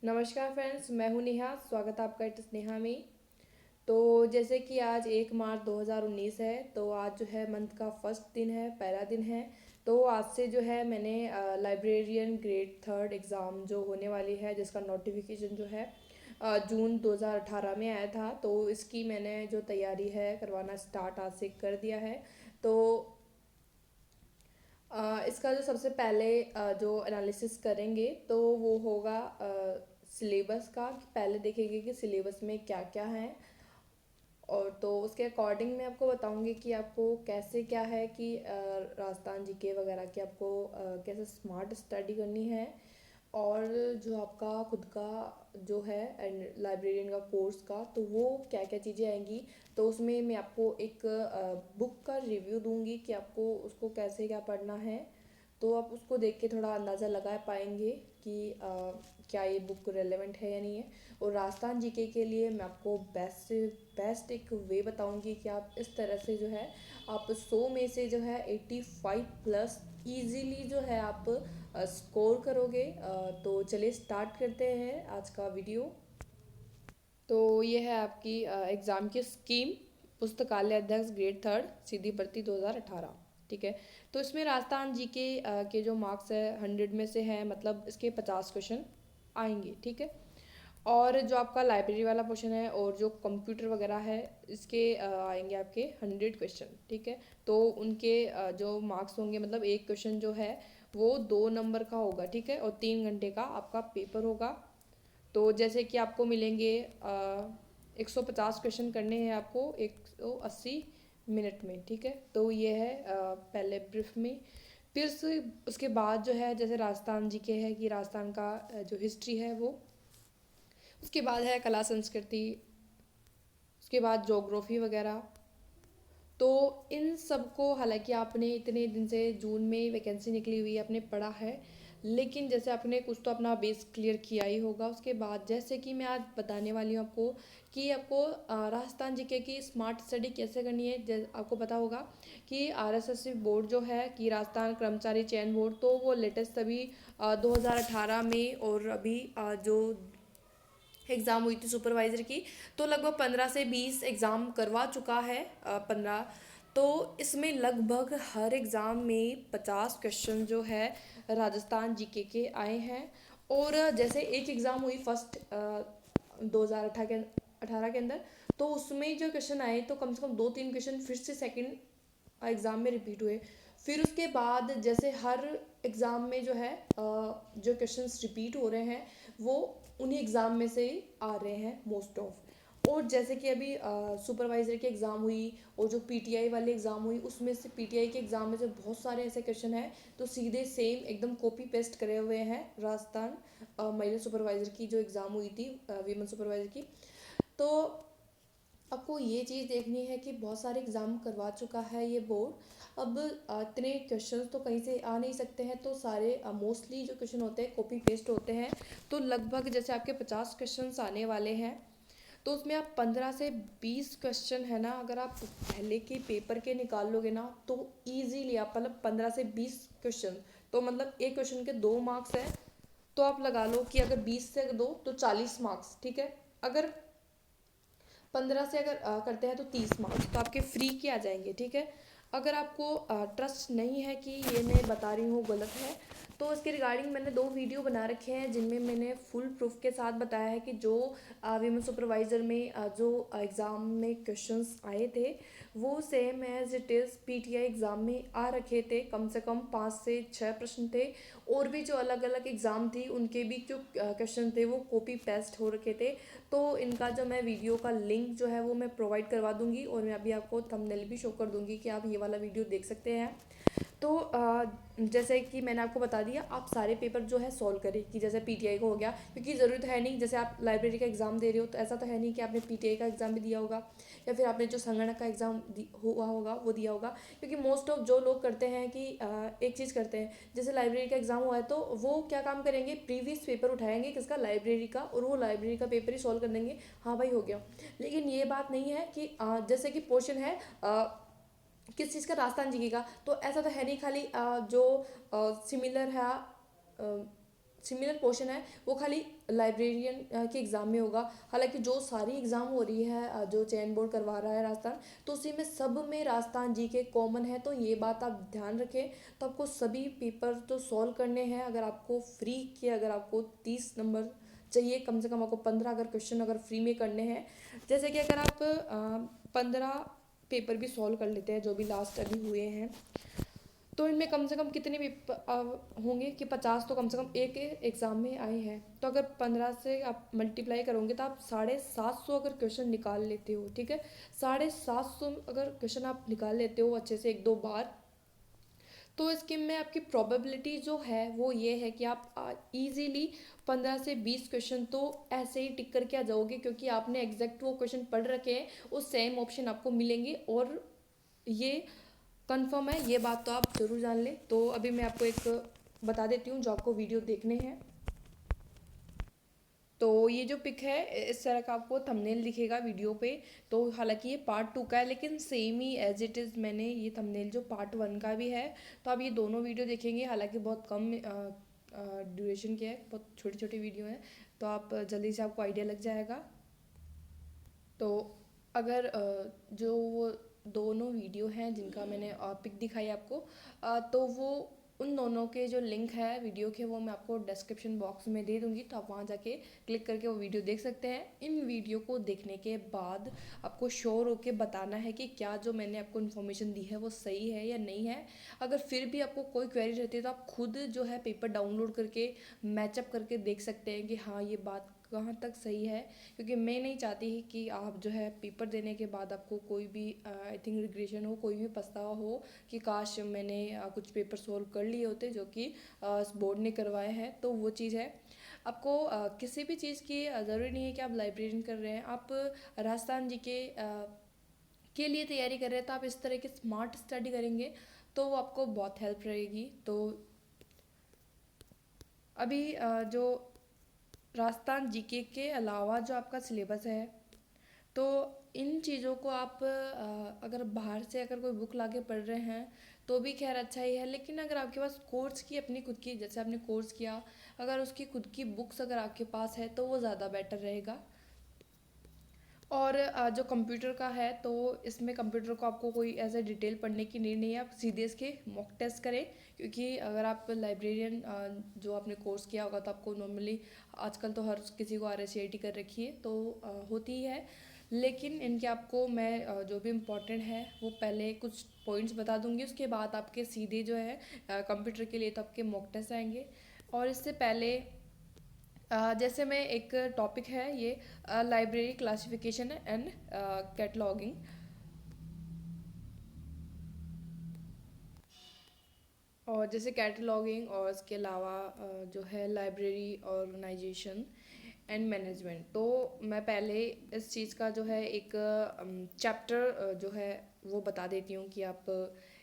नमस्कार फ्रेंड्स, मैं हूं नेहा। स्वागत है आपका इस नेहा में। तो जैसे कि आज 1 मार्च 2019 है, तो आज जो है मंथ का फर्स्ट दिन है, पहला दिन है। तो आज से जो है मैंने लाइब्रेरियन ग्रेड थर्ड एग्ज़ाम जो होने वाली है, जिसका नोटिफिकेशन जो है जून 2018 में आया था, तो इसकी मैंने जो तैयारी है करवाना स्टार्ट आज से कर दिया है। तो इसका जो सबसे पहले जो एनालिसिस करेंगे तो वो होगा सिलेबस का, कि पहले देखेंगे कि सिलेबस में क्या क्या है। और तो उसके अकॉर्डिंग मैं आपको बताऊंगी कि आपको कैसे क्या है कि राजस्थान जीके वगैरह की आपको कैसे स्मार्ट स्टडी करनी है। और जो आपका खुद का जो है लाइब्रेरियन का कोर्स का, तो वो क्या क्या चीज़ें आएंगी। तो उसमें मैं आपको एक बुक का रिव्यू दूंगी कि आपको उसको कैसे क्या पढ़ना है। तो आप उसको देख के थोड़ा अंदाज़ा लगा पाएंगे कि क्या ये बुक रेलेवेंट है या नहीं है। और राजस्थान जीके के लिए मैं आपको बेस्ट से बेस्ट एक वे बताऊंगी कि आप इस तरह से जो है आप 100 में से जो है 85 प्लस इजीली जो है आप स्कोर करोगे। तो चलिए स्टार्ट करते हैं आज का वीडियो। तो ये है आपकी एग्ज़ाम की स्कीम। पुस्तकालय अध्यक्ष ग्रेड थर्ड सीधी भर्ती 2018। ठीक है। तो इसमें राजस्थान जीके के जो मार्क्स है 100 में से है, मतलब इसके 50 क्वेश्चन आएंगे। ठीक है। और जो आपका लाइब्रेरी वाला पोर्शन है और जो कंप्यूटर वगैरह है, इसके आएंगे आपके 100 क्वेश्चन। ठीक है। तो उनके जो मार्क्स होंगे, मतलब एक क्वेश्चन जो है वो 2 नंबर का होगा। ठीक है। और 3 घंटे का आपका पेपर होगा। तो जैसे कि आपको मिलेंगे 150 क्वेश्चन करने हैं आपको 180 मिनट में। ठीक है। तो ये है पहले ब्रीफ में। फिर से उसके बाद जो है, जैसे राजस्थान जीके है कि राजस्थान का जो हिस्ट्री है वो, उसके बाद है कला संस्कृति, उसके बाद जोग्राफी वगैरह। तो इन सबको हालांकि आपने इतने दिन से जून में वैकेंसी निकली हुई है, आपने पढ़ा है, लेकिन जैसे आपने कुछ तो अपना बेस क्लियर किया ही होगा। उसके बाद जैसे कि मैं आज बताने वाली हूँ आपको कि आपको राजस्थान जीके की स्मार्ट स्टडी कैसे करनी है। आपको पता होगा कि आरएसएस बोर्ड जो है कि राजस्थान कर्मचारी चयन बोर्ड, तो वो लेटेस्ट अभी 2018 में और अभी जो एग्ज़ाम हुई थी सुपरवाइज़र की, तो लगभग 15 से 20 एग्ज़ाम करवा चुका है। 15। तो इसमें लगभग हर एग्ज़ाम में 50 क्वेश्चन जो है राजस्थान जीके के आए हैं। और जैसे एक एग्ज़ाम हुई फर्स्ट 2018 के अंदर, तो उसमें जो क्वेश्चन आए तो कम से कम 2-3 क्वेश्चन फिर से सेकंड एग्ज़ाम में रिपीट हुए। फिर उसके बाद जैसे हर एग्ज़ाम में जो है जो क्वेश्चंस रिपीट हो रहे हैं वो उन्हीं एग्ज़ाम में से ही आ रहे हैं मोस्ट ऑफ। और जैसे कि अभी सुपरवाइज़र की एग्ज़ाम हुई और जो पीटीआई वाली एग्ज़ाम हुई, उसमें से पीटीआई के एग्ज़ाम में से बहुत सारे ऐसे क्वेश्चन हैं तो सीधे सेम एकदम कॉपी पेस्ट करे हुए हैं राजस्थान महिला सुपरवाइज़र की जो एग्ज़ाम हुई थी, वीमेन सुपरवाइज़र की। तो आपको ये चीज़ देखनी है कि बहुत सारे एग्ज़ाम करवा चुका है ये बोर्ड। अब इतने क्वेश्चंस तो कहीं से आ नहीं सकते हैं, तो सारे मोस्टली जो क्वेश्चन होते हैं कॉपी पेस्ट होते हैं। तो लगभग जैसे आपके 50 क्वेश्चंस आने वाले हैं, तो उसमें आप 15 से 20 क्वेश्चन है ना, अगर आप पहले के पेपर के निकाल लोगे ना, तो ईजीली आप मतलब 15 से 20 क्वेश्चन, तो मतलब एक क्वेश्चन के 2 मार्क्स है। तो आप लगा लो कि अगर 20 से 2 तो 40 मार्क्स। ठीक है। अगर 15 से अगर करते हैं तो 30 मार्क्स तो आपके फ्री के आ जाएंगे। ठीक है। अगर आपको ट्रस्ट नहीं है कि ये मैं बता रही हूँ गलत है, तो इसके रिगार्डिंग मैंने 2 वीडियो बना रखे हैं जिनमें मैंने फुल प्रूफ के साथ बताया है कि जो वीमेन सुपरवाइज़र में जो एग्ज़ाम में क्वेश्चंस आए थे वो same as it is PTI exam में आ रखे थे। कम से कम 5 से 6 प्रश्न थे। और भी जो अलग अलग एग्ज़ाम थी उनके भी जो क्वेश्चन थे वो कॉपी पेस्ट हो रखे थे। तो इनका जो मैं वीडियो का लिंक जो है वो मैं प्रोवाइड करवा दूंगी, और मैं अभी आपको थंबनेल भी शो कर दूंगी कि आप ये वाला वीडियो देख सकते हैं। तो जैसे कि मैंने आपको बता दिया, आप सारे पेपर जो है सॉल्व करें कि जैसे पीटीआई का हो गया, क्योंकि ज़रूरत है नहीं, जैसे आप लाइब्रेरी का एग्ज़ाम दे रहे हो तो ऐसा तो है नहीं कि आपने पीटीआई का एग्ज़ाम भी दिया होगा या फिर आपने जो संगणक का एग्ज़ाम हुआ होगा वो दिया होगा। क्योंकि मोस्ट ऑफ जो लोग करते हैं कि एक चीज़ करते हैं, जैसे लाइब्रेरी का एग्ज़ाम हुआ है तो वो क्या काम करेंगे, प्रीवियस पेपर उठाएंगे किसका, लाइब्रेरी का, और वो लाइब्रेरी का पेपर ही सॉल्व कर देंगे। हाँ भाई हो गया। लेकिन ये बात नहीं है कि जैसे कि पोर्शन है किस चीज़ का, राजस्थान जीके का, तो ऐसा तो है नहीं खाली जो सिमिलर है सिमिलर पोर्शन है वो खाली लाइब्रेरियन के एग्ज़ाम में होगा। हालांकि जो सारी एग्ज़ाम हो रही है जो चयन बोर्ड करवा रहा है राजस्थान, तो उसी में सब में राजस्थान जी के कॉमन है, तो ये बात आप ध्यान रखें। तो आपको सभी पेपर तो सॉल्व करने हैं। अगर आपको फ्री के अगर आपको 30 नंबर चाहिए, कम से कम आपको 15 अगर क्वेश्चन अगर फ्री में करने हैं, जैसे कि अगर आप 15 पेपर भी सॉल्व कर लेते हैं जो भी लास्ट अभी हुए हैं, तो इनमें कम से कम कितने पेपर होंगे कि 50 तो कम से कम एक एग्ज़ाम में आए हैं। तो अगर 15 से आप मल्टीप्लाई करोगे तो आप 750 अगर क्वेश्चन निकाल लेते हो, ठीक है, 750 अगर क्वेश्चन आप निकाल लेते हो अच्छे से एक दो बार, तो इसके में आपकी प्रोबेबिलिटी जो है वो ये है कि आप इजीली 15 से 20 क्वेश्चन तो ऐसे ही टिक करके आ जाओगे, क्योंकि आपने एग्जैक्ट वो क्वेश्चन पढ़ रखे हैं, उस सेम ऑप्शन आपको मिलेंगे। और ये कंफर्म है, ये बात तो आप ज़रूर जान लें। तो अभी मैं आपको एक बता देती हूँ जो आपको वीडियो देखने हैं। तो ये जो पिक है इस तरह का आपको थंबनेल दिखेगा वीडियो पे। तो हालांकि ये पार्ट 2 का है, लेकिन सेम ही एज इट इज़ मैंने ये थंबनेल जो पार्ट 1 का भी है, तो आप ये दोनों वीडियो देखेंगे। हालांकि बहुत कम ड्यूरेशन के है, बहुत छोटी छोटी वीडियो हैं, तो आप जल्दी से आपको आइडिया लग जाएगा। तो अगर जो वो दोनों वीडियो हैं जिनका मैंने पिक दिखाई आपको, तो वो उन दोनों के जो लिंक है वीडियो के वो मैं आपको डिस्क्रिप्शन बॉक्स में दे दूँगी, तो आप वहाँ जाके क्लिक करके वो वीडियो देख सकते हैं। इन वीडियो को देखने के बाद आपको श्योर होके बताना है कि क्या जो मैंने आपको इन्फॉर्मेशन दी है वो सही है या नहीं है। अगर फिर भी आपको कोई क्वेरी रहती है तो आप खुद जो है पेपर डाउनलोड करके मैचअप करके देख सकते हैं कि हाँ ये बात कहाँ तक सही है। क्योंकि मैं नहीं चाहती कि आप जो है पेपर देने के बाद आपको कोई भी आई थिंक रिग्रेशन हो, कोई भी पछतावा हो कि काश मैंने कुछ पेपर सोल्व कर लिए होते जो कि बोर्ड ने करवाए हैं। तो वो चीज़ है। आपको किसी भी चीज़ की ज़रूरी नहीं है कि आप लाइब्रेरियन कर रहे हैं, आप राजस्थान जी के लिए तैयारी कर रहे हैं, तो आप इस तरह की स्मार्ट स्टडी करेंगे तो वो आपको बहुत हेल्प रहेगी। तो अभी जो राजस्थान जीके के अलावा जो आपका सिलेबस है, तो इन चीज़ों को आप अगर बाहर से अगर कोई बुक लाके पढ़ रहे हैं तो भी खैर अच्छा ही है। लेकिन अगर आपके पास कोर्स की अपनी खुद की, जैसे आपने कोर्स किया, अगर उसकी खुद की बुक्स अगर आपके पास है तो वो ज़्यादा बेटर रहेगा। और जो कंप्यूटर का है, तो इसमें कंप्यूटर को आपको कोई ऐसे डिटेल पढ़ने की नीड नहीं है, आप सीधे इसके मॉक टेस्ट करें। क्योंकि अगर आप लाइब्रेरियन जो आपने कोर्स किया होगा तो आपको नॉर्मली आजकल तो हर किसी को RSCIT कर रखी है, तो होती ही है। लेकिन इनके आपको मैं जो भी इम्पोर्टेंट है वो पहले कुछ पॉइंट्स बता दूंगी, उसके बाद आपके सीधे जो है कंप्यूटर के लिए तो आपके मॉक टेस्ट आएंगे। और इससे पहले जैसे मैं एक टॉपिक है ये लाइब्रेरी क्लासिफिकेशन एंड कैटलॉगिंग। और जैसे कैटलॉगिंग और इसके अलावा जो है लाइब्रेरी ऑर्गेनाइजेशन एंड मैनेजमेंट, तो मैं पहले इस चीज़ का जो है एक चैप्टर जो है वो बता देती हूँ कि आप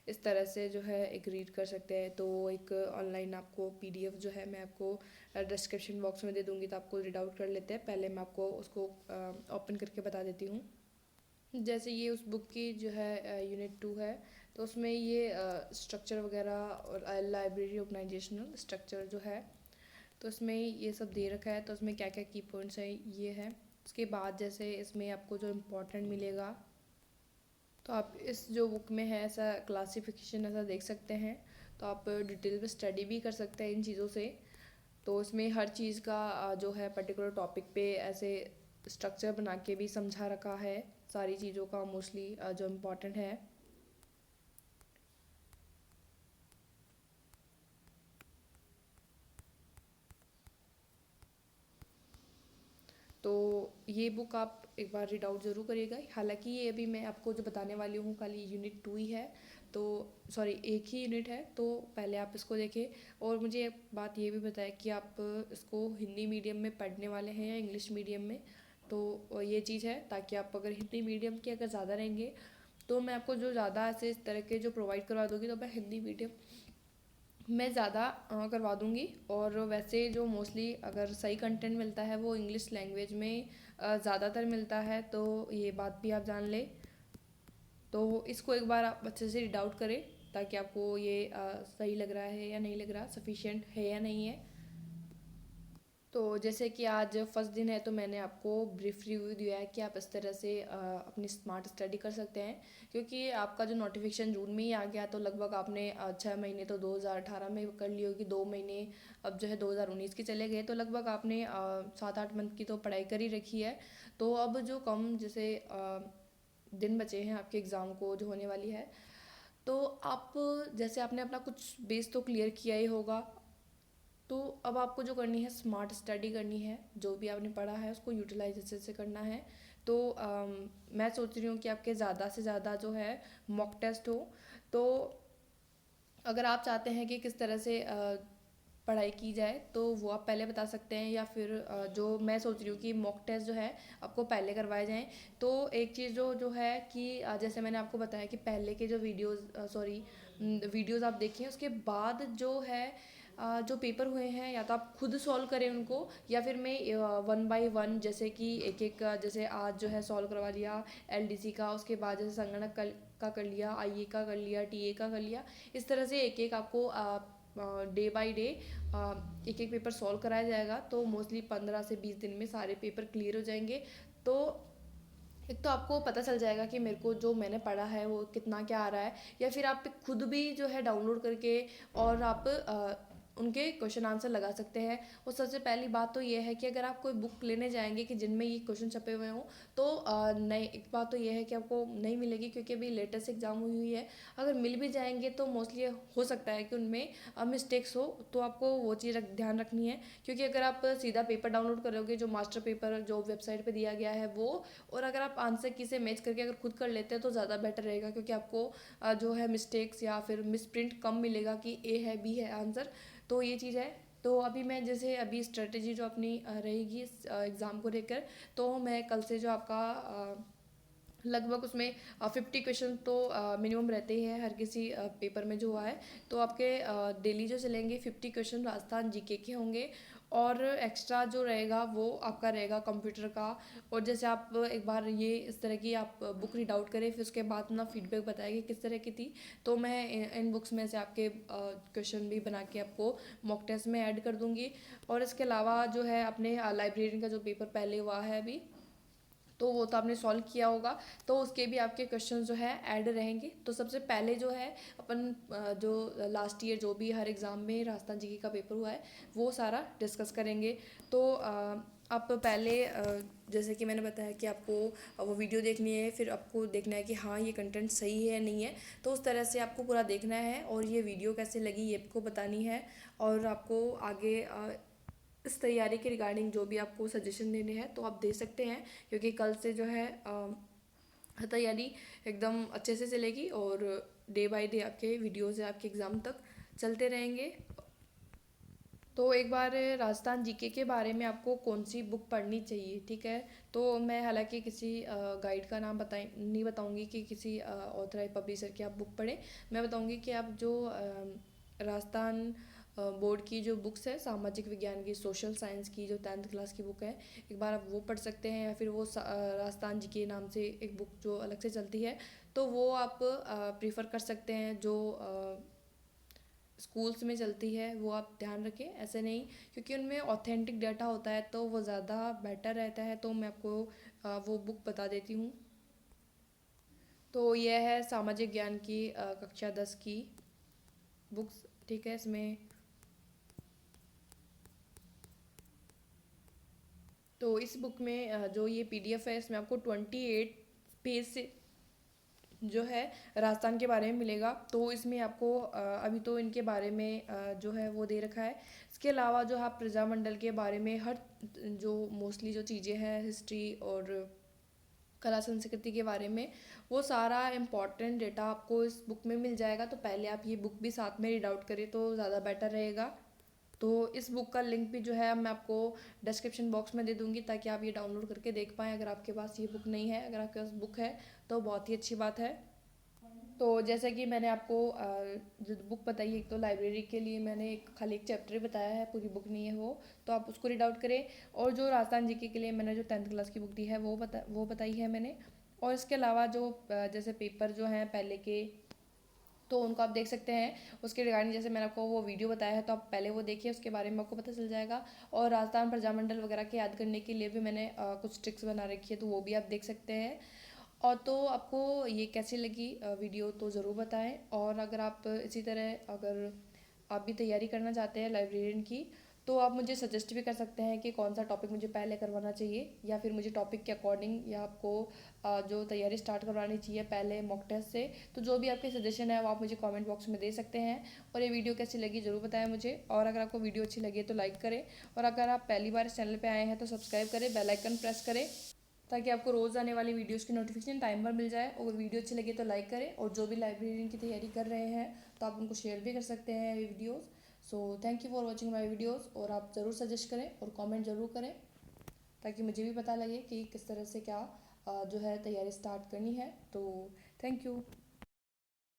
इस तरह से जो है एक रीड कर सकते हैं। तो एक ऑनलाइन आपको PDF जो है मैं आपको डिस्क्रिप्शन बॉक्स में दे दूँगी, तो आपको रीड आउट कर लेते हैं। पहले मैं आपको उसको ओपन करके बता देती हूँ। जैसे ये उस बुक की जो है यूनिट 2 है, तो उसमें ये स्ट्रक्चर वगैरह और लाइब्रेरी ऑर्गेनाइजेशनल स्ट्रक्चर जो है, तो इसमें ये सब दे रखा है। तो इसमें क्या क्या की पॉइंट्स हैं ये है। उसके बाद जैसे इसमें आपको जो इम्पोर्टेंट मिलेगा, तो आप इस जो बुक में है ऐसा क्लासिफिकेशन ऐसा देख सकते हैं, तो आप डिटेल में स्टडी भी कर सकते हैं इन चीज़ों से। तो इसमें हर चीज़ का जो है पर्टिकुलर टॉपिक पे ऐसे स्ट्रक्चर बना के भी समझा रखा है सारी चीज़ों का, मोस्टली जो इम्पोर्टेंट है। तो ये बुक आप एक बार रीड आउट ज़रूर करिएगा। हालांकि ये अभी मैं आपको जो बताने वाली हूँ खाली यूनिट 2 ही है, तो सॉरी एक ही यूनिट है, तो पहले आप इसको देखें। और मुझे एक बात ये भी बताएं कि आप इसको हिंदी मीडियम में पढ़ने वाले हैं या इंग्लिश मीडियम में। तो ये चीज़ है, ताकि आप अगर हिंदी मीडियम के अगर ज़्यादा रहेंगे तो मैं आपको जो ज़्यादा ऐसे इस तरह के जो प्रोवाइड करवा दूँगी, तो मैं हिंदी मीडियम मैं ज़्यादा करवा दूँगी। और वैसे जो मोस्टली अगर सही कंटेंट मिलता है वो इंग्लिश लैंग्वेज में ज़्यादातर मिलता है, तो ये बात भी आप जान लें। तो इसको एक बार आप अच्छे से रीड आउट करें, ताकि आपको ये सही लग रहा है या नहीं लग रहा, सफिशिएंट है या नहीं है। तो जैसे कि आज फर्स्ट दिन है तो मैंने आपको ब्रीफ रिव्यू दिया है कि आप इस तरह से अपनी स्मार्ट स्टडी कर सकते हैं, क्योंकि आपका जो नोटिफिकेशन जून में ही आ गया तो लगभग आपने 6 महीने तो 2018 में कर ली होगी, 2 महीने अब जो है 2019 के चले गए, तो लगभग आपने 7-8 मंथ की तो पढ़ाई कर ही रखी है। तो अब जो कम जैसे दिन बचे हैं आपके एग्ज़ाम को जो होने वाली है, तो आप जैसे आपने अपना कुछ बेस तो क्लियर किया ही होगा, तो अब आपको जो करनी है स्मार्ट स्टडी करनी है, जो भी आपने पढ़ा है उसको यूटिलाइज अच्छे से करना है। तो मैं सोच रही हूँ कि आपके ज़्यादा से ज़्यादा जो है मॉक टेस्ट हो। तो अगर आप चाहते हैं कि किस तरह से पढ़ाई की जाए तो वो आप पहले बता सकते हैं, या फिर जो मैं सोच रही हूँ कि मॉक टेस्ट जो है आपको पहले करवाए जाएं। तो एक चीज़ जो जो है कि जैसे मैंने आपको बताया कि पहले के जो वीडियोज़ आप देखें, उसके बाद जो है जो पेपर हुए हैं या तो आप खुद सॉल्व करें उनको, या फिर मैं 1 बाय 1 जैसे कि एक एक जैसे आज जो है सॉल्व करवा लिया एलडीसी का, उसके बाद जैसे संगणक का कर लिया, आईए का कर लिया, टीए का कर लिया, इस तरह से एक एक आपको डे बाय डे एक एक पेपर सॉल्व कराया जाएगा। तो मोस्टली 15 से 20 दिन में सारे पेपर क्लियर हो जाएंगे। तो एक तो आपको पता चल जाएगा कि मेरे को जो मैंने पढ़ा है वो कितना क्या आ रहा है, या फिर आप खुद भी जो है डाउनलोड करके और आप उनके क्वेश्चन आंसर लगा सकते हैं। और सबसे पहली बात तो ये है कि अगर आप कोई बुक लेने जाएंगे कि जिनमें ये क्वेश्चन छपे हुए हों, तो नई एक बात तो ये है कि आपको नहीं मिलेगी, क्योंकि अभी लेटेस्ट एग्जाम हुई है। अगर मिल भी जाएंगे तो मोस्टली हो सकता है कि उनमें मिस्टेक्स हो, तो आपको वो चीज़ ध्यान रखनी है। क्योंकि अगर आप सीधा पेपर डाउनलोड करोगे, जो मास्टर पेपर जो वेबसाइट पर दिया गया है वो, और अगर आप आंसर की से मैच करके अगर खुद कर लेते हैं तो ज़्यादा बेटर रहेगा, क्योंकि आपको जो है मिस्टेक्स या फिर मिस प्रिंट कम मिलेगा कि ए है बी है आंसर। तो ये चीज़ है। तो अभी मैं जैसे अभी स्ट्रेटेजी जो अपनी रहेगी इस एग्ज़ाम को लेकर, तो मैं कल से जो आपका लगभग उसमें 50 क्वेश्चन तो मिनिमम रहते ही हैं हर किसी पेपर में जो हुआ है। तो आपके डेली जो चलेंगे 50 क्वेश्चन राजस्थान जीके के होंगे, और एक्स्ट्रा जो रहेगा वो आपका रहेगा कंप्यूटर का। और जैसे आप एक बार ये इस तरह की आप बुक रीड आउट करें, फिर उसके बाद अपना फीडबैक बताएगी किस तरह की थी। तो मैं इन बुक्स में से आपके क्वेश्चन भी बना के आपको मॉक टेस्ट में ऐड कर दूंगी। और इसके अलावा जो है अपने लाइब्रेरी का जो पेपर पहले हुआ है अभी, तो वो तो आपने सॉल्व किया होगा, तो उसके भी आपके क्वेश्चन जो है ऐड रहेंगे। तो सबसे पहले जो है अपन जो लास्ट ईयर जो भी हर एग्ज़ाम में राजस्थान जीके का पेपर हुआ है वो सारा डिस्कस करेंगे। तो आप पहले जैसे कि मैंने बताया कि आपको वो वीडियो देखनी है, फिर आपको देखना है कि हाँ ये कंटेंट सही है नहीं है, तो उस तरह से आपको पूरा देखना है। और ये वीडियो कैसे लगी ये आपको बतानी है, और आपको आगे इस तैयारी के रिगार्डिंग जो भी आपको सजेशन देने हैं तो आप दे सकते हैं, क्योंकि कल से जो है तैयारी एकदम अच्छे से चलेगी, और डे बाय डे आपके वीडियोज़ आपके एग्ज़ाम तक चलते रहेंगे। तो एक बार राजस्थान जीके के बारे में आपको कौन सी बुक पढ़नी चाहिए, ठीक है। तो मैं हालांकि किसी गाइड का नाम नहीं बताऊंगी कि किसी ऑथराइज पब्लिशर की आप बुक पढ़ें। मैं बताऊंगी कि आप जो राजस्थान बोर्ड की जो बुक्स है सामाजिक विज्ञान की, सोशल साइंस की जो 10th क्लास की बुक है, एक बार आप वो पढ़ सकते हैं। या फिर वो राजस्थान जी के नाम से एक बुक जो अलग से चलती है, तो वो आप प्रीफर कर सकते हैं। जो स्कूल्स में चलती है वो आप ध्यान रखें, ऐसे नहीं, क्योंकि उनमें ऑथेंटिक डाटा होता है तो वो ज़्यादा बेटर रहता है। तो मैं आपको वो बुक बता देती हूँ। तो यह है सामाजिक ज्ञान की कक्षा 10 की बुक्स, ठीक है। इसमें तो इस बुक में जो ये पीडीएफ है इसमें आपको 28 पेज से जो है राजस्थान के बारे में मिलेगा। तो इसमें आपको अभी तो इनके बारे में जो है वो दे रखा है। इसके अलावा जो आप प्रजामंडल के बारे में हर जो मोस्टली जो चीज़ें हैं हिस्ट्री और कला संस्कृति के बारे में, वो सारा इम्पॉर्टेंट डेटा आपको इस बुक में मिल जाएगा। तो पहले आप ये बुक भी साथ में रीड आउट करें तो ज़्यादा बेटर रहेगा। तो इस बुक का लिंक भी जो है मैं आपको डिस्क्रिप्शन बॉक्स में दे दूँगी, ताकि आप ये डाउनलोड करके देख पाएँ अगर आपके पास ये बुक नहीं है। अगर आपके पास बुक है तो बहुत ही अच्छी बात है। तो जैसा कि मैंने आपको जो बुक बताई, एक तो लाइब्रेरी के लिए मैंने खाली एक चैप्टर बताया है, पूरी बुक नहीं है वो, तो आप उसको रीड आउट करें। और जो राजस्थान जीके के लिए मैंने जो 10th क्लास की बुक दी है वो बताई है मैंने। और इसके अलावा जो जैसे पेपर जो हैं पहले के तो उनको आप देख सकते हैं। उसके रिगार्डिंग जैसे मैंने आपको वो वीडियो बताया है, तो आप पहले वो देखिए, उसके बारे में आपको पता चल जाएगा। और राजस्थान प्रजामंडल वगैरह के याद करने के लिए भी मैंने कुछ ट्रिक्स बना रखी है, तो वो भी आप देख सकते हैं। और तो आपको ये कैसी लगी वीडियो, तो ज़रूर बताएं। और अगर आप इसी तरह अगर आप भी तैयारी करना चाहते हैं लाइब्रेरियन की, तो आप मुझे सजेस्ट भी कर सकते हैं कि कौन सा टॉपिक मुझे पहले करवाना चाहिए, या फिर मुझे टॉपिक के अकॉर्डिंग या आपको जो तैयारी स्टार्ट करवानी चाहिए पहले मॉक टेस्ट से। तो जो भी आपके सजेशन है वो आप मुझे कमेंट बॉक्स में दे सकते हैं। और ये वीडियो कैसी लगी ज़रूर बताएं मुझे। और अगर आपको वीडियो अच्छी लगी है तो लाइक करें, और अगर आप पहली बार इस चैनल पर आए हैं तो सब्सक्राइब करें, बेल आइकन प्रेस करें, ताकि आपको रोज़ आने वाली वीडियोस की नोटिफिकेशन टाइम पर मिल जाए। और वीडियो अच्छी लगे तो लाइक करें, और जो भी लाइब्रेरियन की तैयारी कर रहे हैं तो आप उनको शेयर भी कर सकते हैं ये videos. So thank you for watching my videos. और आप ज़रूर सजेस्ट करें और कमेंट ज़रूर करें, ताकि मुझे भी पता लगे कि किस तरह से क्या जो है तैयारी स्टार्ट करनी है। तो थैंक यू।